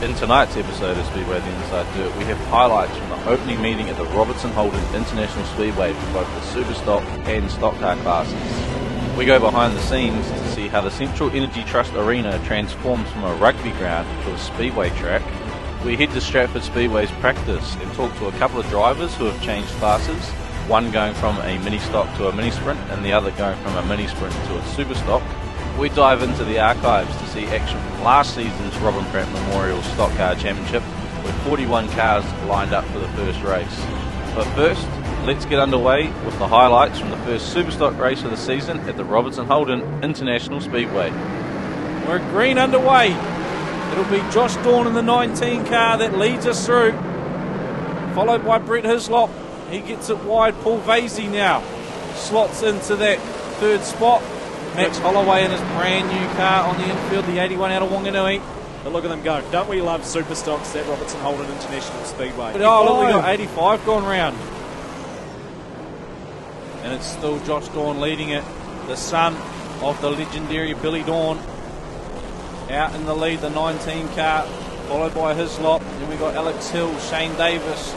In tonight's episode of Speedway The Inside Dirt, we have highlights from the opening meeting at the Robertson Holden International Speedway for both the Superstock and Stock Car classes. We go behind the scenes to see how the Central Energy Trust Arena transforms from a rugby ground to a speedway track. We head to Stratford Speedway's practice and talk to a couple of drivers who have changed classes, one going from a mini stock to a mini sprint and the other going from a mini sprint to a super stock. We dive into the archives to see action from last season's Robin Pratt Memorial Stockcar Championship with 41 cars lined up for the first race. But first, let's get underway with the highlights from the first Superstock race of the season at the Robertson Holden International Speedway. We're at green underway. It'll be Josh Dawn in the 19 car that leads us through, followed by Brett Hislop. He gets it wide. Paul Vasey now slots into that third spot. Max Holloway in his brand new car on the infield, the 81 out of Wanganui. But look at them go. Don't we love Superstocks at Robertson Holden International Speedway? But oh, look, we got 85 going round. And it's still Josh Dawn leading it, the son of the legendary Billy Dawn. Out in the lead, the 19 car, followed by Hislop. Then we got Alex Hill, Shane Davis.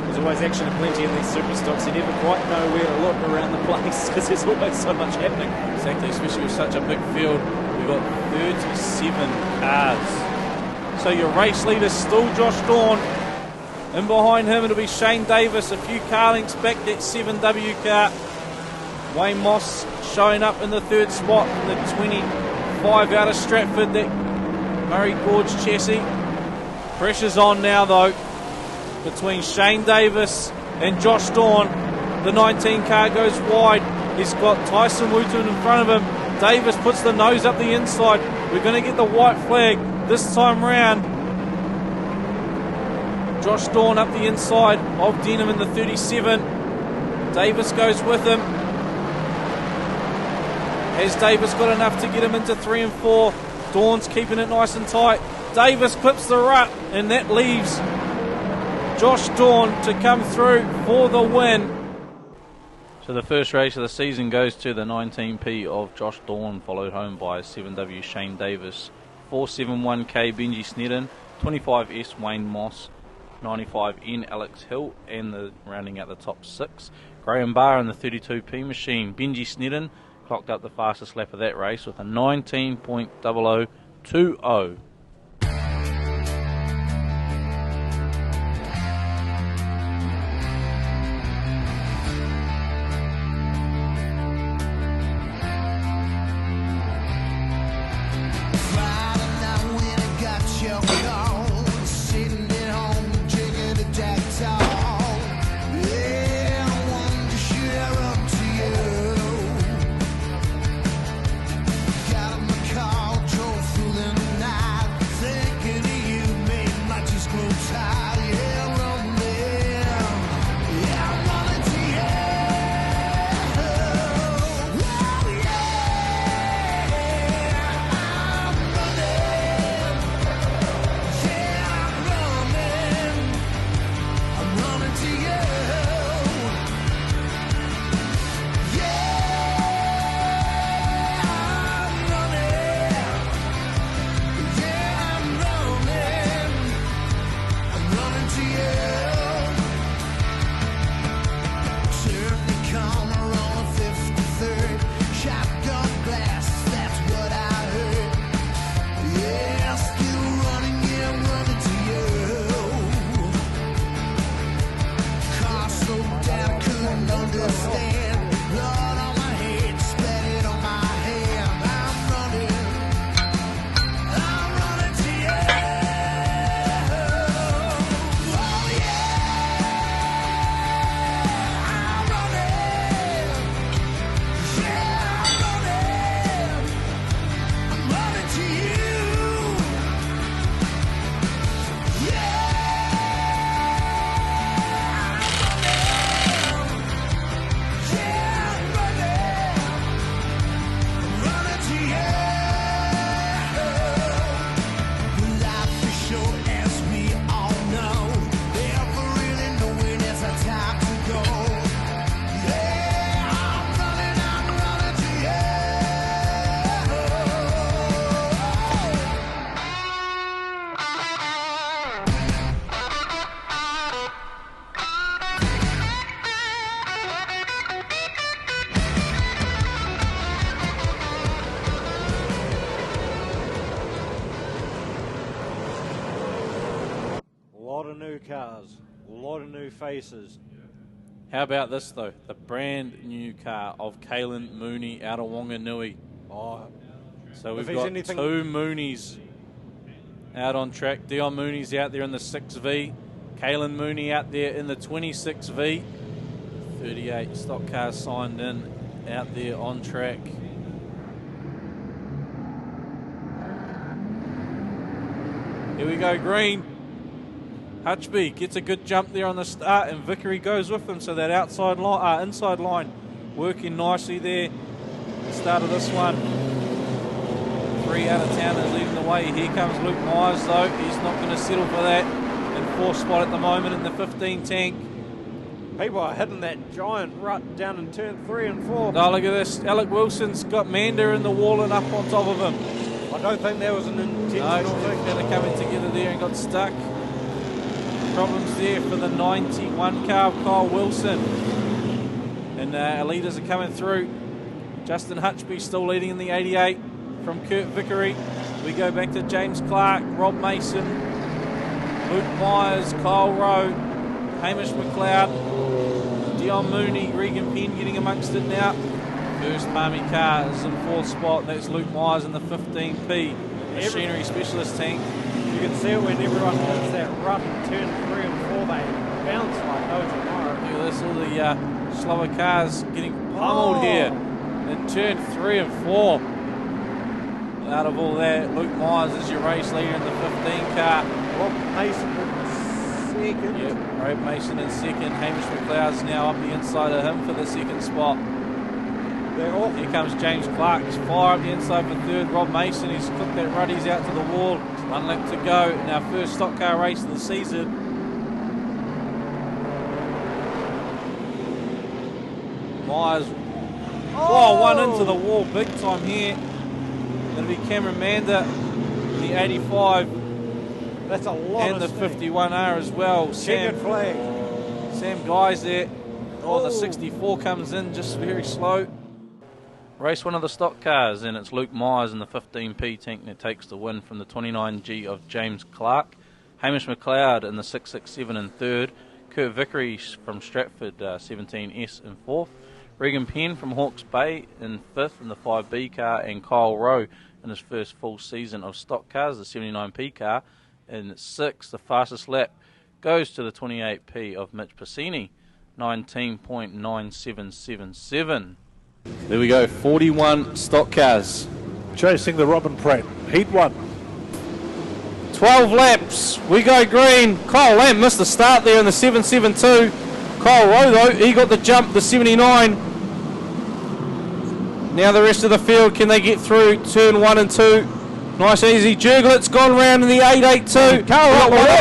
There's always action aplenty in these Superstocks. You never quite know where to look around the place because there's always so much happening. Exactly, especially with such a big field. We've got 37 cars. So your race leader's still Josh Dawn. And behind him it'll be Shane Davis, a few car lengths back, that 7W car. Wayne Moss showing up in the third spot in the 25 out of Stratford, that Murray Gorge chassis. Pressure's on now though, between Shane Davis and Josh Dawn. The 19 car goes wide. He's got Tyson Wooten in front of him. Davis puts the nose up the inside. We're going to get the white flag this time round. Josh Dawn up the inside of Denham in the 37. Davis goes with him. Has Davis got enough to get him into 3 and 4? Dawn's keeping it nice and tight. Davis clips the rut, and that leaves Josh Dawn to come through for the win. So the first race of the season goes to the 19P of Josh Dawn, followed home by 7W Shane Davis, 471K Benji Snedden, 25S Wayne Moss, 95N Alex Hill, and the rounding out the top 6, Graham Barr in the 32P machine. Benji Snedden clocked up the fastest lap of that race with a 19.0020. cars, a lot of new faces. How about this, though? The brand new car of Kalen Mooney out of Wanganui. Oh, so we've got two Moonies out on track. Dion Mooney's out there in the 6V. Kalen Mooney out there in the 26V. 38 stock cars signed in out there on track. Here we go, green. Hutchby gets a good jump there on the start, and Vickery goes with him, so that outside line, inside line working nicely there. Start of this one. 3 out of town is leading the way. Here comes Luke Myers, though. He's not going to settle for that. In 4th spot at the moment in the 15 tank. People are hitting that giant rut down in turn 3 and 4. Oh, look at this. Alec Wilson's got Mander in the wall and up on top of him. I don't think that was an intentional thing. They're coming together there and got stuck. Problems there for the 91 car of Kyle Wilson. And our leaders are coming through. Justin Hutchby still leading in the 88 from Kurt Vickery. We go back to James Clark, Rob Mason, Luke Myers, Kyle Rowe, Hamish McLeod, Dion Mooney, Regan Penn getting amongst it now. First Palmy car is in 4th spot. That's Luke Myers in the 15P machinery specialist tank. You can see it when everyone hits that rut in turn 3 and 4. They bounce like no tomorrow. Look at this, all the slower cars getting pummeled here in turn 3 and 4. Out of all that, Luke Myers is your race leader in the 15 car. Rob Mason in second. Yep, Rob Mason in second. Hamish McLeod's now up the inside of him for the 2nd spot. Here comes James Clark. He's far up the inside for 3rd. Rob Mason, he's clipped that ruddy, he's out to the wall. 1 lap to go in our first stock car race of the season. Myers, oh, 1 into the wall, big time here. It'll be Cameron Mander, the 85. That's a lot. And the 51R as well. Checkered flag. Sam Guy's there. Oh, the 64 comes in just very slow. Race 1 of the stock cars, and it's Luke Myers in the 15P tank that takes the win from the 29G of James Clark. Hamish McLeod in the 667 in 3rd. Kurt Vickery from Stratford 17S in 4th. Regan Penn from Hawke's Bay in 5th in the 5B car, and Kyle Rowe in his first full season of stock cars, the 79P car, in 6th. The fastest lap goes to the 28P of Mitch Piscini, 19.9777. There we go, 41 stock cars. Chasing the Robin Pratt. Heat 1. 12 laps. We go green. Kyle Lamb missed the start there in the 772. Kyle Rowe, though, he got the jump, the 79. Now the rest of the field, can they get through turn 1 and 2? Nice easy. Jurglett's gone round in the 882.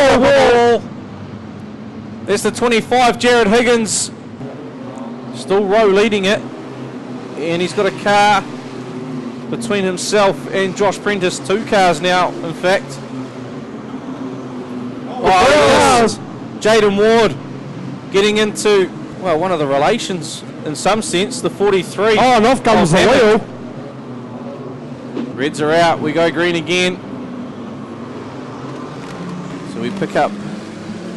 Wall. There's the 25, Jared Higgins. Still Rowe leading it. And he's got a car between himself and Josh Prentice. 2 cars now, in fact. Jaden Ward getting into, well, one of the relations in some sense, the 43. Oh, and off comes the wheel. Reds are out. We go green again. So we pick up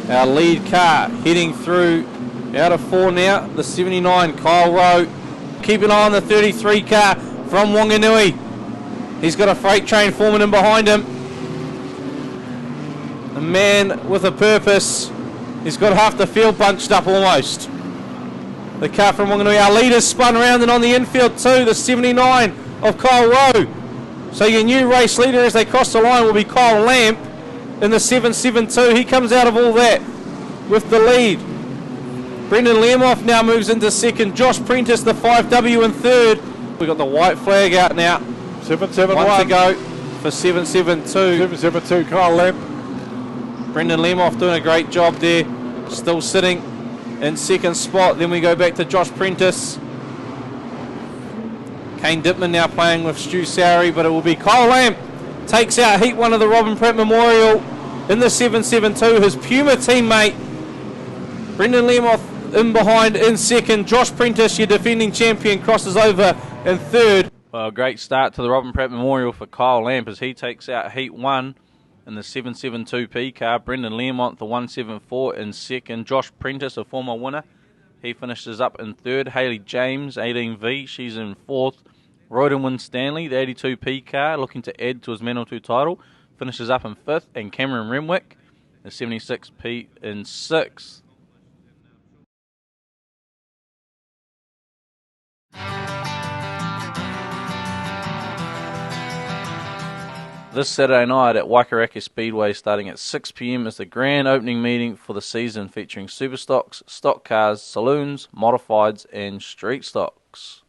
our lead car heading through out of 4 now. The 79, Kyle Rowe. Keep an eye on the 33 car from Wanganui. He's got a freight train forming in behind him. A man with a purpose. He's got half the field bunched up almost. The car from Wanganui. Our leader's spun around and on the infield too. The 79 of Kyle Rowe. So your new race leader as they cross the line will be Kyle Lamp in the 772. He comes out of all that with the lead. Brendan Learmonth now moves into 2nd. Josh Prentice, the 5W, in 3rd. We've got the white flag out now. 771. 1 to go for 772. 772, Kyle Lamp. Brendan Learmonth doing a great job there. Still sitting in 2nd spot. Then we go back to Josh Prentice. Kane Dittman now playing with Stu Sowry, but it will be Kyle Lamp. Takes out Heat 1 of the Robin Pratt Memorial in the 772. His Puma teammate, Brendan Learmonth, in behind in 2nd. Josh Prentice, your defending champion, crosses over in 3rd. Well, great start to the Robin Pratt Memorial for Kyle Lamp as he takes out Heat 1 In the 772P car, Brendon Learmonth, the 174 in second. Josh Prentice, a former winner, he finishes up in third. Hayley James, 18V, she's in fourth. Roden Stanley, the 82P car, looking to add to his Mental 2 title, finishes up in fifth. And Cameron Renwick, the 76P, in sixth. This Saturday night at Waikaraka Speedway, starting at 6 p.m, is the grand opening meeting for the season, featuring Superstocks, stock cars, saloons, modifieds and street stocks.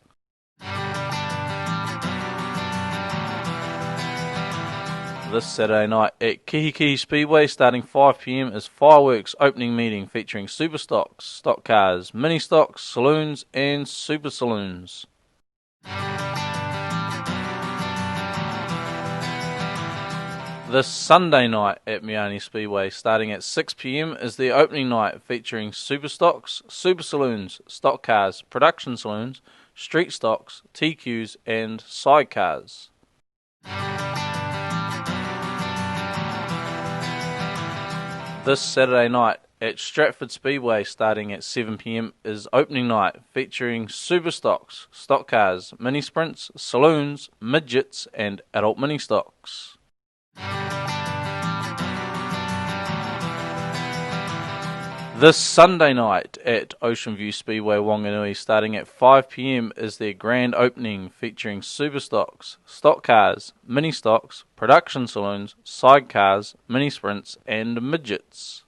This Saturday night at KIHIKIHI Speedway, starting 5 p.m, is fireworks opening meeting, featuring Superstocks, stock cars, mini stocks, saloons and super saloons. This Sunday night at Miani Speedway, starting at 6 p.m, is the opening night, featuring Superstocks, super saloons, stock cars, production saloons, street stocks, TQs and sidecars. This Saturday night at Stratford Speedway, starting at 7 p.m, is opening night, featuring Superstocks, stock cars, mini sprints, saloons, midgets and adult mini stocks. This Sunday night at Ocean View Speedway, Wanganui, starting at 5 p.m, is their grand opening, featuring Superstocks, stock cars, mini stocks, production saloons, sidecars, mini sprints and midgets.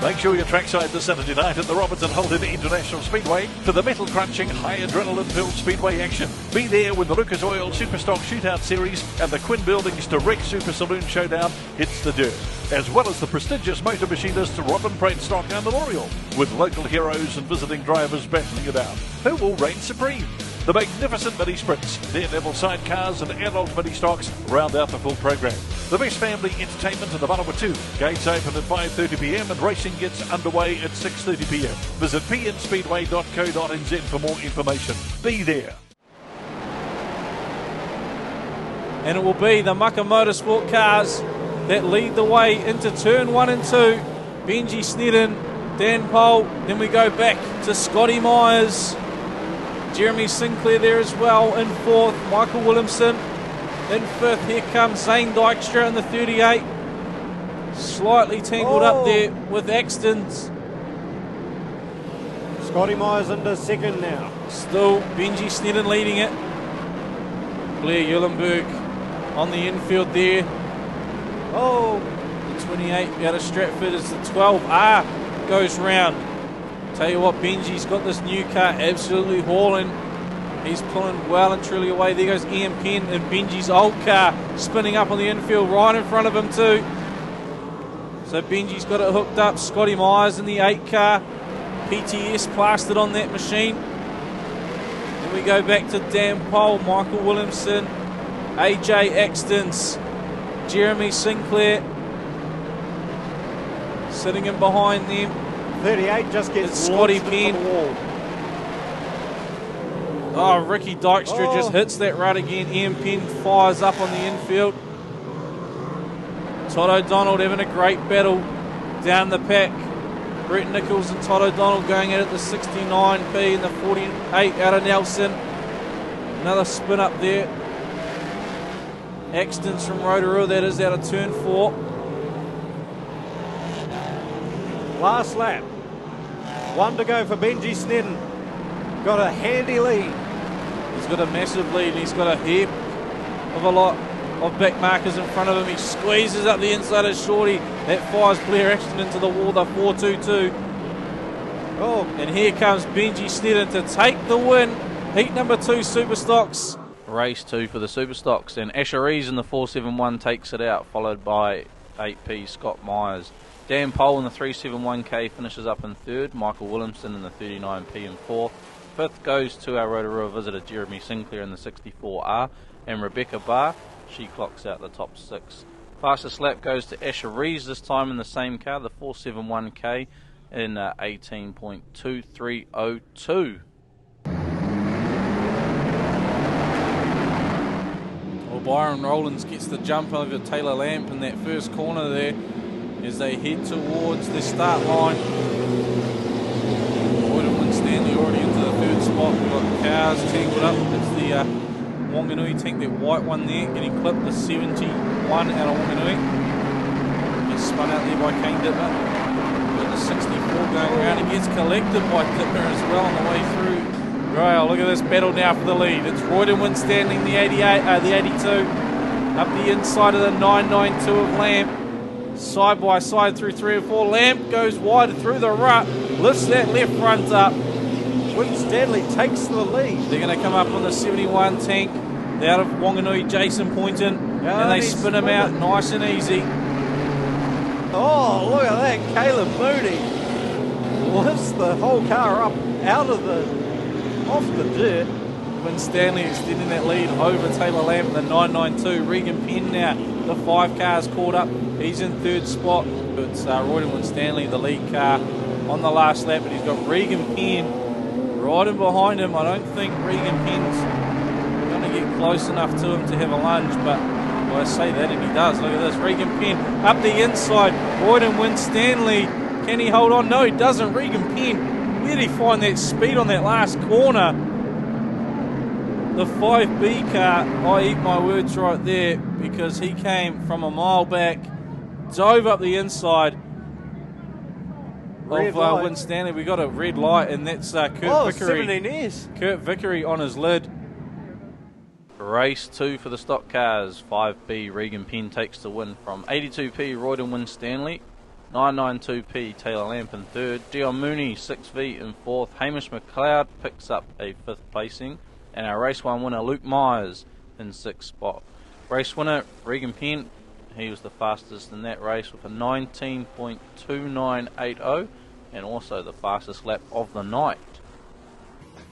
Make sure you're trackside this Saturday night at the Robertson Holden International Speedway for the metal-crunching, high-adrenaline-filled speedway action. Be there when the Lucas Oil Superstock Shootout Series and the Quinn Buildings Direct Super Saloon Showdown hits the dirt, as well as the prestigious motor machinist Robin Pratt Stockcar Memorial, with local heroes and visiting drivers battling it out. Who will reign supreme? The magnificent mini sprints, near-level sidecars and adult mini stocks round out the full program. The best family entertainment in the Manawatu. Gates open at 5:30 p.m. and racing gets underway at 6:30 p.m. Visit pnspeedway.co.nz for more information. Be there. And it will be the Mucka Motorsport cars that lead the way into turn 1 and 2. Benji Snedden, Dan Pole, then we go back to Scotty Myers. Jeremy Sinclair there as well in fourth. Michael Williamson in fifth. Here comes Zane Dykstra in the 38. Slightly tangled up there with Axton's. Scotty Myers into second now. Still Benji Snedden leading it. Blair Eulenberg on the infield there. The 28 out of Stratford is the 12R goes round. Tell you what, Benji's got this new car absolutely hauling. He's pulling well and truly away. There goes Ian Penn in Benji's old car, spinning up on the infield right in front of him too. So Benji's got it hooked up. Scotty Myers in the 8 car. PTS plastered on that machine. Then we go back to Dan Pole, Michael Williamson, AJ Axtons, Jeremy Sinclair sitting in behind them. 38 just gets Scotty launched Penn. into the wall. Oh, Ricky Dykstra just hits that rut again. Ian Penn fires up on the infield. Todd O'Donnell having a great battle down the pack. Brett Nichols and Todd O'Donnell going at it, the 69B and the 48 out of Nelson. Another spin up there. Axtons from Rotorua, that is out of turn 4. Last lap. 1 to go for Benji Snedden. Got a handy lead. He's got a massive lead and he's got a heap of a lot of back markers in front of him. He squeezes up the inside of Shorty. That fires Blair Axton into the wall, the 422. And here comes Benji Snedden to take the win. Heat number 2 Superstocks. Race 2 for the Superstocks, and Asher Rees in the 471 takes it out, followed by 8P Scott Myers. Dan Pole in the 371K finishes up in third. Michael Williamson in the 39P in fourth. Fifth goes to our Rotorua visitor Jeremy Sinclair in the 64R, and Rebecca Barr, she clocks out the top 6. Fastest lap goes to Asher Rees, this time in the same car, the 471K in 18.2302. Byron Rowlands gets the jump over Taylor Lamp in that first corner there as they head towards the start line. Royden Winstanley already into the third spot. We've got cars tangled up. It's the Wanganui tank, that white one there, getting clipped, the 71 out of Wanganui. Gets spun out there by Kane Dittmer. Got the 64 going around. He gets collected by Dittmer as well on the way through. Right, look at this battle now for the lead. It's Royden Winstanley, the 82, up the inside of the 992 of Lamp. Side by side through 3 or 4. Lamp goes wide through the rut, lifts that left front up. Winstanley takes the lead. They're going to come up on the 71 tank. Out of Wanganui, Jason Poynton, and they spin him out nice and easy. Oh, look at that. Caleb Mooney lifts the whole car up out of off the dirt. Winstanley extending that lead over Taylor Lamp in the 992. Regan Penn now, the 5 cars caught up. He's in third spot. It's Royden Winstanley, the lead car, on the last lap, but he's got Regan Penn right in behind him. I don't think Regan Penn's going to get close enough to him to have a lunge, but well, I say that and he does. Look at this, Regan Penn up the inside. Royden Winstanley, can he hold on? No, he doesn't. Regan Penn, where did he find that speed on that last corner? The 5B car, I eat my words right there, because he came from a mile back, dove up the inside of Winstanley. We got a red light, and that's Kurt Vickery. 17 years. Kurt Vickery on his lid. Race 2 for the stock cars. 5B, Regan Penn takes the win from 82P, Royden Winstanley. 992P, Taylor Lamp in third. Dion Mooney, 6V in fourth. Hamish McLeod picks up a 5th placing. And our race 1 winner, Luke Myers, in 6th spot. Race winner, Regan Penn. He was the fastest in that race with a 19.2980, and also the fastest lap of the night.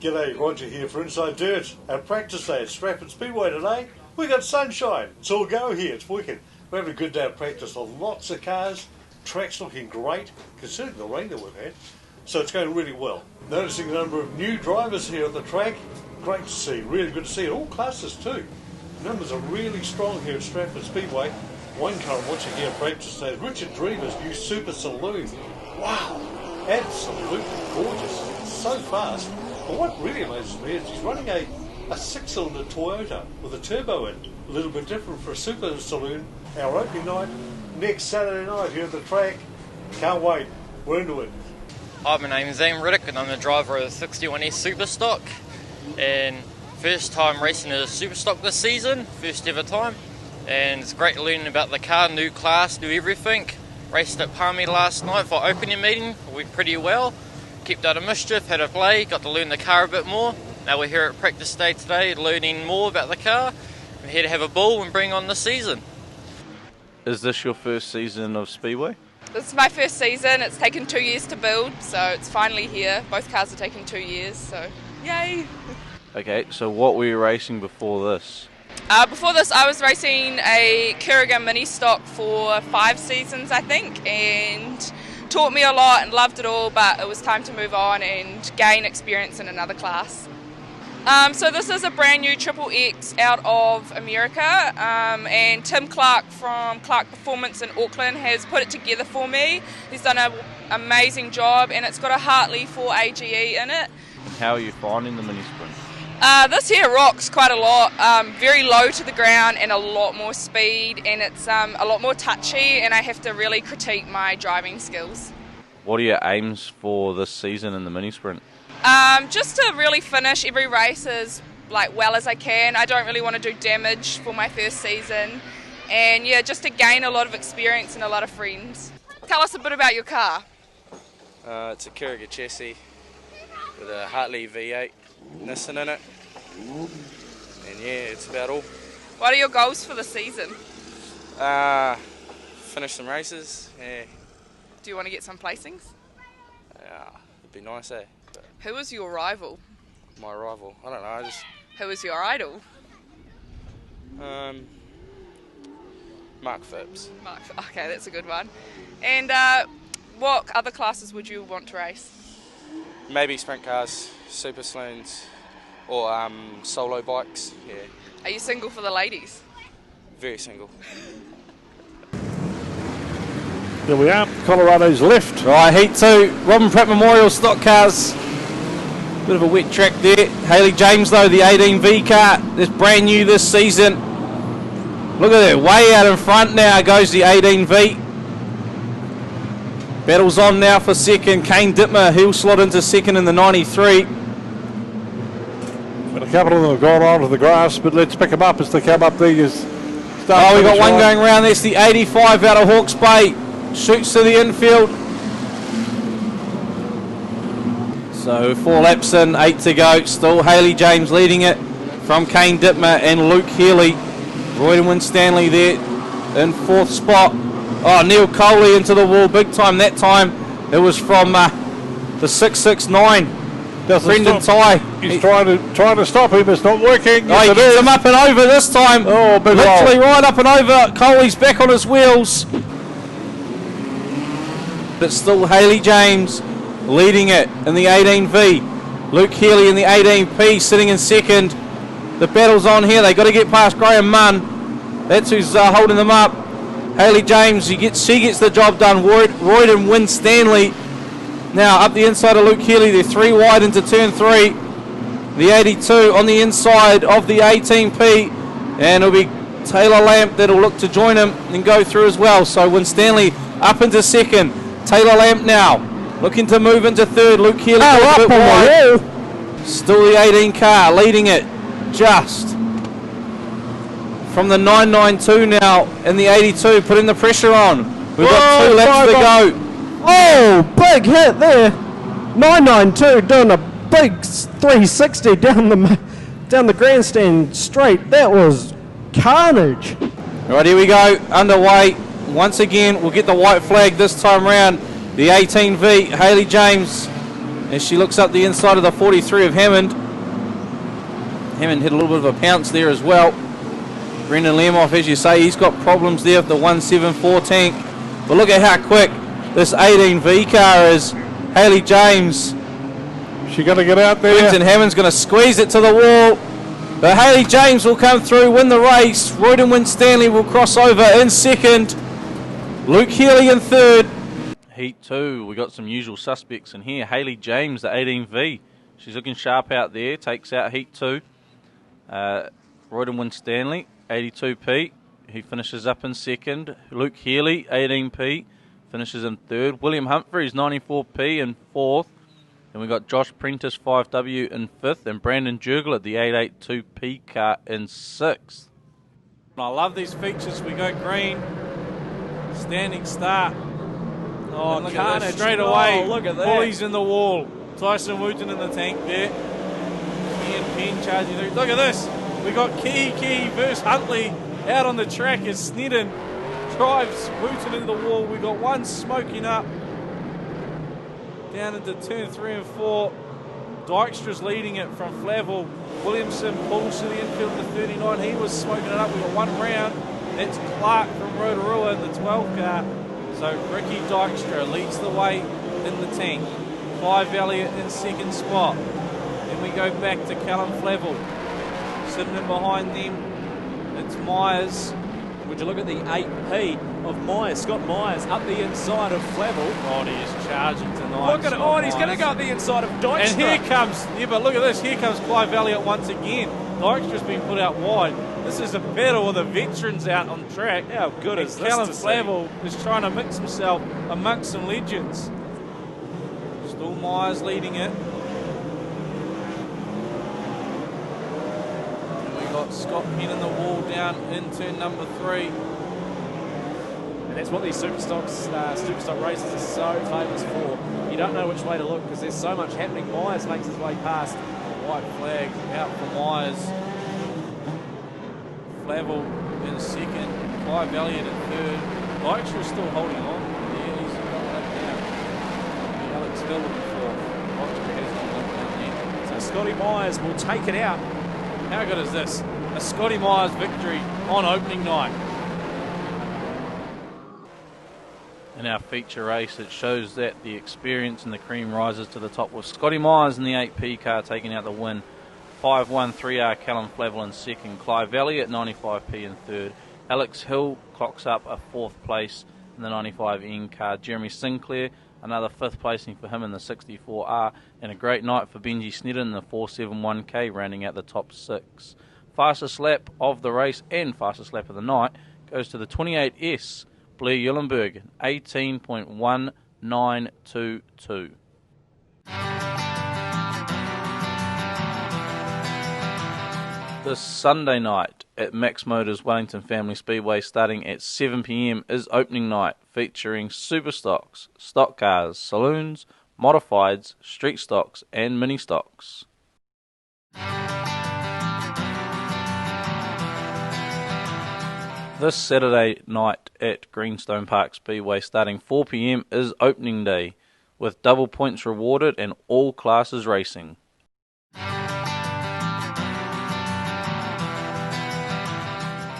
G'day, Roger here for Inside Dirt. Our practice day at Stratford Speedway today. We got sunshine. It's all go here. It's wicked. We're having a good day of practice with lots of cars. Track's looking great, considering the rain that we've had. So it's going really well. Noticing the number of new drivers here at the track. Great to see. Really good to see. All classes too. The numbers are really strong here at Stratford Speedway. One car I'm watching here at practice today is Richard Drever's new Super Saloon. Wow, absolutely gorgeous. It's so fast. But what really amazes me is he's running a 6-cylinder Toyota with a turbo in. A little bit different for a Super Saloon. Our opening night next Saturday night here at the track. Can't wait. We're into it. Hi, my name is Zane Riddick and I'm the driver of the 61S Superstock. And first time racing a Superstock this season, first ever time. And it's great learning about the car, new class, new everything. Raced at Palmy last night for opening meeting, went pretty well. Kept out of mischief, had a play, got to learn the car a bit more. Now we're here at practice day today, learning more about the car. We're here to have a ball and bring on the season. Is this your first season of Speedway? This is my first season. It's taken 2 years to build, so it's finally here. Both cars are taking 2 years, so yay! Okay, so what were you racing before this? Before this, I was racing a Kurriga mini stock for 5 seasons, I think, and taught me a lot and loved it all, but it was time to move on and gain experience in another class. So this is a brand new Triple X out of America, and Tim Clark from Clark Performance in Auckland has put it together for me. He's done an amazing job, and it's got a Hartley 4AGE in it. How are you finding the mini sprint? This here rocks quite a lot, very low to the ground and a lot more speed, and it's a lot more touchy, and I have to really critique my driving skills. What are your aims for this season in the mini sprint? Just to really finish every race as well as I can. I don't really want to do damage for my first season, and yeah, just to gain a lot of experience and a lot of friends. Tell us a bit about your car. It's a Kurriga chassis with a Hartley V8 Nissan in it, and yeah, it's about all. What are your goals for the season? Finish some races, yeah. Do you want to get some placings? It'd be nice, eh? But who is your rival? My rival? I don't know, Who is your idol? Mark Phipps. Okay, that's a good one. And what other classes would you want to race? Maybe sprint cars, super saloons, or solo bikes, yeah. Are you single for the ladies? Very single. There we are, Colorado's left. Right, heat 2, Robin Pratt Memorial stock cars. Bit of a wet track there. Hayley James though, the 18V car, that's brand new this season. Look at that, way out in front now goes the 18V. Battles on now for second. Kane Dittmer, he'll slot into second in the 93. But a couple of them have gone onto the grass, but let's pick them up as they come up there. We got one going round. There's the 85 out of Hawke's Bay. Shoots to the infield. So 4 laps in, 8 to go. Still Hayley James leading it from Kane Dittmer and Luke Healy. Royden Winstanley there in 4th spot. Oh, Neil Coley into the wall big time that time. It was from the 669. Brendon Ty. He's trying to stop him. It's not working. Oh, he gets him up and over this time. Oh, big literally roll. right up and over. Coley's back on his wheels. But it's still Hayley James leading it in the 18V. Luke Healy in the 18P sitting in second. The battle's on here. They got to get past Graham Munn. That's who's holding them up. Hayley James, she gets the job done. Royden Winstanley now up the inside of Luke Healy. They're 3 wide into turn 3. The 82 on the inside of the 18P, and it'll be Taylor Lamp that'll look to join him and go through as well. So Winstanley up into second. Taylor Lamp now looking to move into third. Luke Healy a bit wide. Still the 18 car leading it just from the 992 now, and the 82 putting the pressure on. We've got 2 laps to go. Oh, big hit there. 992 doing a big 360 down the grandstand straight. That was carnage. Right, here we go, underway. Once again, we'll get the white flag this time round. The 18V, Hayley James, as she looks up the inside of the 43 of Hammond. Hammond hit a little bit of a pounce there as well. Brendan Learmonth, as you say, he's got problems there with the 174 tank. But look at how quick this 18V car is. Hayley James. She got to get out there. Brendan Hammond's going to squeeze it to the wall. But Hayley James will come through, win the race. Royden Winstanley will cross over in second. Luke Healy in third. Heat 2, we got some usual suspects in here. Hayley James, the 18V. She's looking sharp out there, takes out Heat 2. Royden Winstanley, 82P. He finishes up in second. Luke Healy, 18P, finishes in third. William Humphries, 94P, in fourth. And we got Josh Prentice, 5W, in fifth. And Brandon Jurgler, the 882P car, in sixth. I love these features. We go green. Standing start. Oh, look at this. Straight away. Oh, look at that. Pulleys in the wall. Tyson Wooten in the tank there. Ian Penn charging through. Look at this. We got KIHIKIHI versus Huntley out on the track as Snedden drives Wooten into the wall. We got one smoking up down into turn 3 and 4. Dykstra's leading it from Flavel. Williamson pulls to the infield to 39. He was smoking it up. We got one round. That's Clark from Rotorua in the 12 car. So Ricky Dykstra leads the way in the tank. Clive Elliott in second spot. Then we go back to Callum Flavel. Sitting in behind them, it's Myers. Would you look at the 8P of Myers? Scott Myers up the inside of Flavel. Oh, he is charging tonight. Look at it. Oh, and he's going to go up the inside of Dykstra. And here comes, but look at this. Here comes Clive Elliott once again. Dykstra's been put out wide. This is a battle of the veterans out on track. How good is this? Callum Flavel is trying to mix himself amongst some legends. Still Myers leading it. And we got Scott Penn in the wall down in turn number 3. And that's what these Superstock races are so famous for. You don't know which way to look because there's so much happening. Myers makes his way past. White flag out for Myers. Flavel in second. Clive Elliott in third. Dykstra still holding on. Yeah, he's got that down. Alex Hill in fourth. Dykstra has got that down there. So Scotty Myers will take it out. How good is this? A Scotty Myers victory on opening night. In our feature race, it shows that the experience and the cream rises to the top with Scotty Myers in the 8P car taking out the win. 5-1 3R Callum Flavel in second. Clive Elliott 95P in third. Alex Hill clocks up a 4th place in the 95N car. Jeremy Sinclair, another 5th placing for him in the 64R, and a great night for Benji Sneddon in the 471K, rounding out the top 6. Fastest lap of the race and fastest lap of the night goes to the 28S, Blair Eulenberg, 18.1922. This Sunday night at Max Motors Wellington Family Speedway, starting at 7 p.m, is opening night, featuring Superstocks, stock cars, saloons, modifieds, street stocks and mini stocks. This Saturday night at Greenstone Park Speedway, starting 4 p.m, is opening day, with double points rewarded and all classes racing.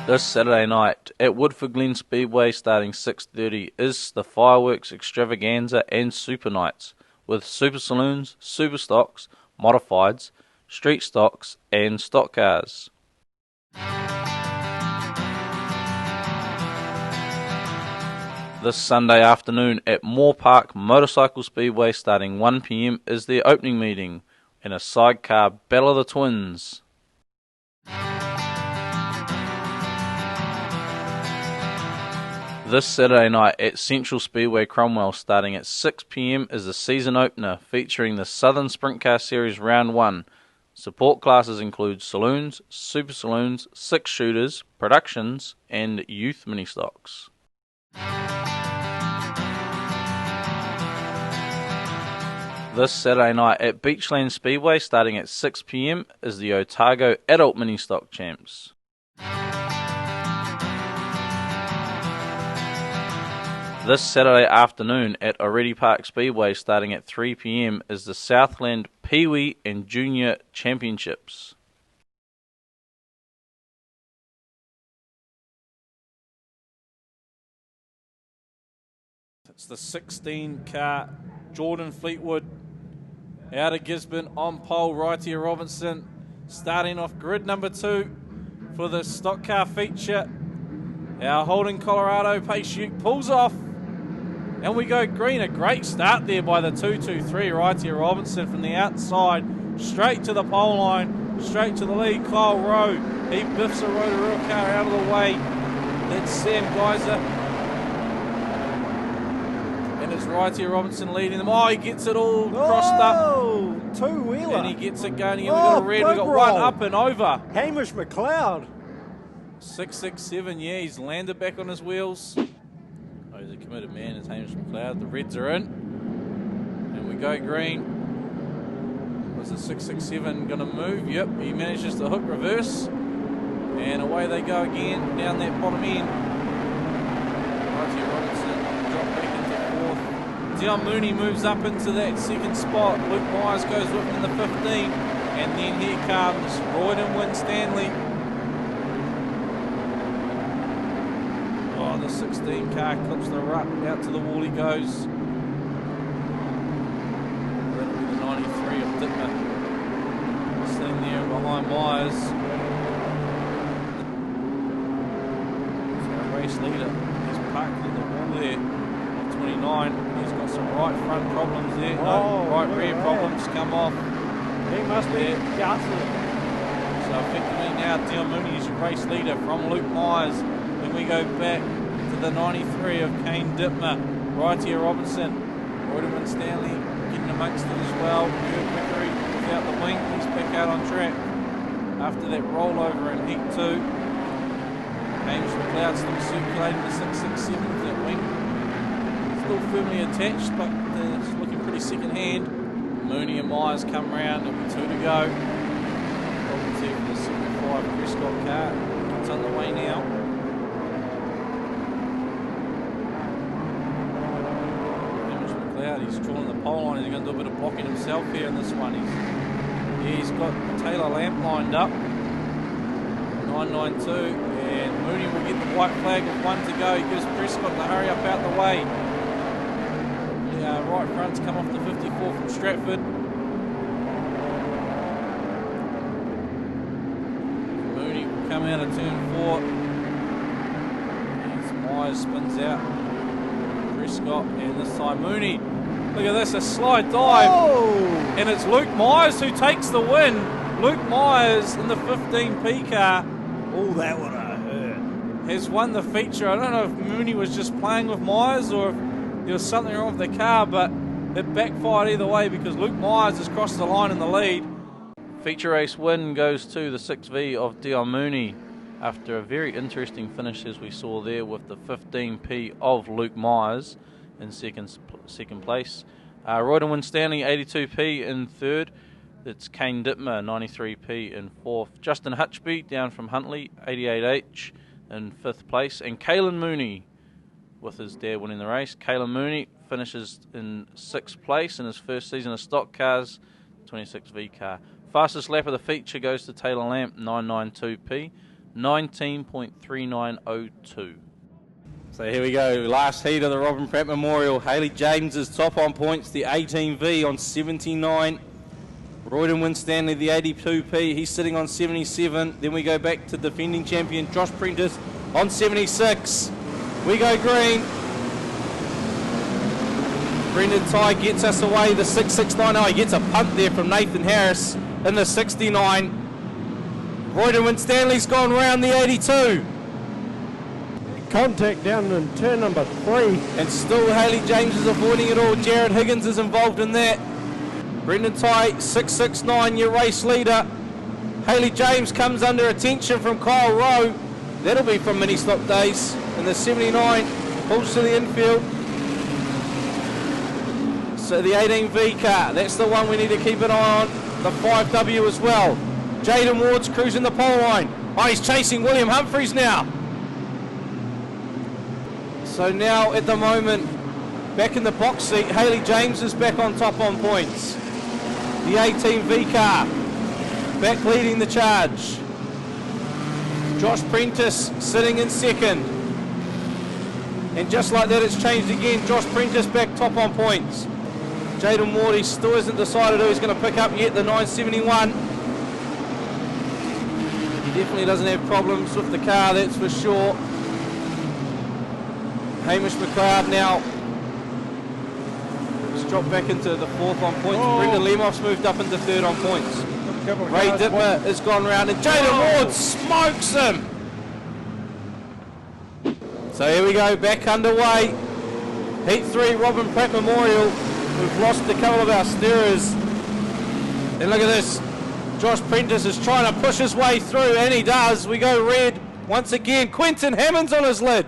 This Saturday night at Woodford Glen Speedway, starting 6:30, is the Fireworks Extravaganza and Super Nights, with super saloons, super stocks, modifieds, street stocks and stock cars. This Sunday afternoon at Moore Park Motorcycle Speedway, starting 1 p.m, is their opening meeting in a sidecar Battle of the Twins. This Saturday night at Central Speedway Cromwell, starting at 6 p.m, is the season opener, featuring the Southern Sprint Car Series Round 1. Support classes include saloons, super saloons, 6-shooters, productions and youth mini stocks. This Saturday night at Beachland Speedway, starting at 6 p.m, is the Otago Adult Mini Stock Champs. This Saturday afternoon at Oretti Park Speedway, starting at 3 p.m, is the Southland Pee-wee and Junior Championships. It's the 16 car Jordan Fleetwood out of Gisborne on pole. Right here, Robinson starting off grid number 2 for the stock car feature. Our Holden Colorado pace pulls off. And we go green. A great start there by the 223 right here, Robinson from the outside, straight to the pole line, straight to the lead. Kyle Rowe, he biffs a Rotorua car out of the way. That's Sam Geyser. And it's right here, Robinson leading them. Oh, he gets it all crossed up. Two-wheeler. And he gets it going again. We've got a red, we've got one up and over. Hamish McLeod. 667, yeah, he's landed back on his wheels. Oh, he's a committed man, it's Hamish McLeod. The reds are in. And we go green. Was the 667 going to move? Yep, he manages to hook reverse. And away they go again, down that bottom end. Right here, Robinson, drop back into 4th. Dion Mooney moves up into that 2nd spot. Luke Myers goes with him in the 15. And then here comes Royden Winstanley. Oh, the 16 car clips the rut, out to the wall he goes. That'll be the 93 of Dittmer. Sitting there behind Myers. So our race leader, he's parked at the wall there, of 29. He's got some right front problems there. No, right rear problems come off. He must be gutted. So effectively now Dion Mooney is your race leader from Luke Myers. Then we go back to the 93 of Kane Dittmer. Right here, Robinson. Royden Stanley getting amongst it as well. Good Vickery without the wing. He's back out on track after that rollover in Heat 2. Hamish McLeod still circulating the 667 with that wing. Still firmly attached, but it's looking pretty second hand. Mooney and Myers come round. There'll be 2 to go. Robinson here for the 75 Prescott car. It's underway now. He's trawling the pole line. He's going to do a bit of blocking himself here in this one. He's got Taylor Lamp lined up. 992. And Mooney will get the white flag with 1 to go. He gives Prescott the hurry up out the way. The right front's come off the 54 from Stratford. Mooney will come out of turn 4. Myers spins out. Prescott, and this time Mooney. Look at this, a slide dive. Oh! And it's Luke Myers who takes the win. Luke Myers in the 15P car. Oh, that would have hurt. Has won the feature. I don't know if Mooney was just playing with Myers or if there was something wrong with the car, but it backfired either way because Luke Myers has crossed the line in the lead. Feature race win goes to the 6V of Dion Mooney after a very interesting finish as we saw there with the 15P of Luke Myers in second place. Royden Winstanley 82P in third. It's Kane Dittmer 93P in fourth. Justin Hutchby down from Huntley 88H in fifth place. And Caelan Mooney with his dad winning the race. Caelan Mooney finishes in sixth place in his first season of stock cars, 26V car. Fastest lap of the feature goes to Taylor Lamp 992P, 19.3902. So here we go, last heat of the Robin Pratt Memorial. Haley James is top on points, the 18V on 79. Royden Winstanley, the 82P, he's sitting on 77. Then we go back to defending champion Josh Prentice on 76. We go green. Brendon Ty gets us away, the 669. He gets a punt there from Nathan Harris in the 69. Royden Winstanley's gone round the 82. Contact down in turn number 3. And still Haley James is avoiding it all. Jared Higgins is involved in that. Brendon Ty, 669, your race leader. Haley James comes under attention from Kyle Rowe. That'll be from mini stock days. And the 79 pulls to the infield. So the 18V car, that's the one we need to keep an eye on. The 5W as well. Jaden Ward's cruising the pole line. Oh, he's chasing William Humphries now. So now at the moment, back in the box seat, Haley James is back on top on points. The 18V car, back leading the charge. Josh Prentice sitting in second. And just like that, it's changed again. Josh Prentice back top on points. Jaden Ward, he still hasn't decided who he's going to pick up yet, the 971. He definitely doesn't have problems with the car, that's for sure. Hamish McLeod now has dropped back into the fourth on points. Oh. Brendan Learmonth's moved up into third on points. Ray Dittmer has gone round and Jaden Ward smokes him. So here we go, back underway. Heat 3, Robin Pratt Memorial. We've lost a couple of our steerers. And look at this. Josh Prentice is trying to push his way through, and he does. We go red once again. Quentin Hammond's on his lid.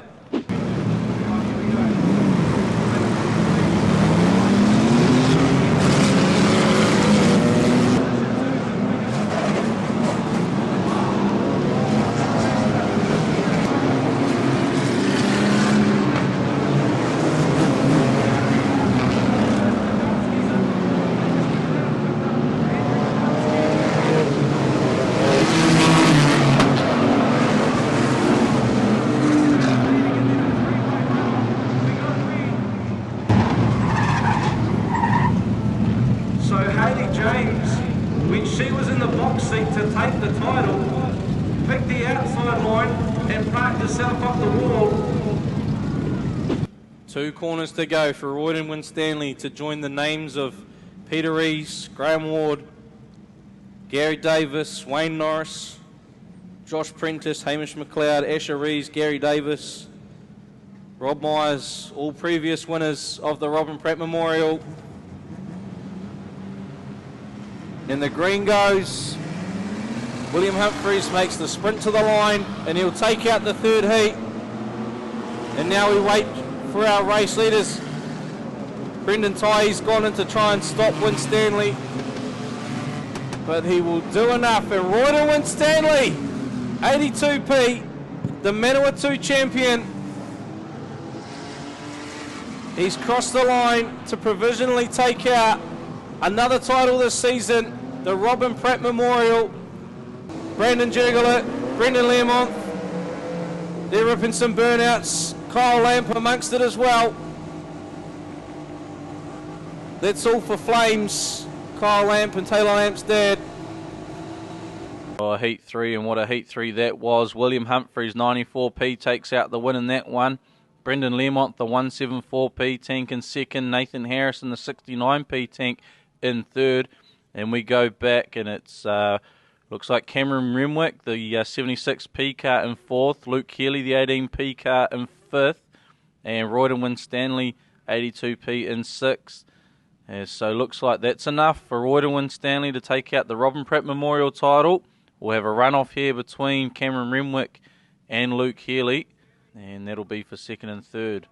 Two corners to go for Royden Winstanley to join the names of Peter Rees, Graham Ward, Gary Davis, Wayne Norris, Josh Prentice, Hamish McLeod, Asher Rees, Gary Davis, Rob Myers, all previous winners of the Robin Pratt Memorial. And the green goes. William Humphries makes the sprint to the line and he'll take out the third heat. And now we wait for our race leaders. Brendon Ty's gone in to try and stop Winstanley, but he will do enough. And Royden Winstanley, 82P, the Manawatu champion. He's crossed the line to provisionally take out another title this season, the Robin Pratt Memorial. Brandon Jurgler, Brendan Learmonth, they're ripping some burnouts. Kyle Lamp amongst it as well. That's all for Flames. Kyle Lamp and Taylor Lamp's dad. Oh, Heat 3, and what a Heat 3 that was. William Humphries, 94P, takes out the win in that one. Brendan Learmonth, the 174p tank in second. Nathan Harrison, the 69p tank in third. And we go back, and it's looks like Cameron Renwick, the 76p car in fourth. Luke Keeley, the 18p car in fifth. And Royden Winstanley, 82p in sixth. So looks like that's enough for Royden Winstanley to take out the Robin Pratt Memorial title. We'll have a runoff here between Cameron Renwick and Luke Healy, and that'll be for second and third.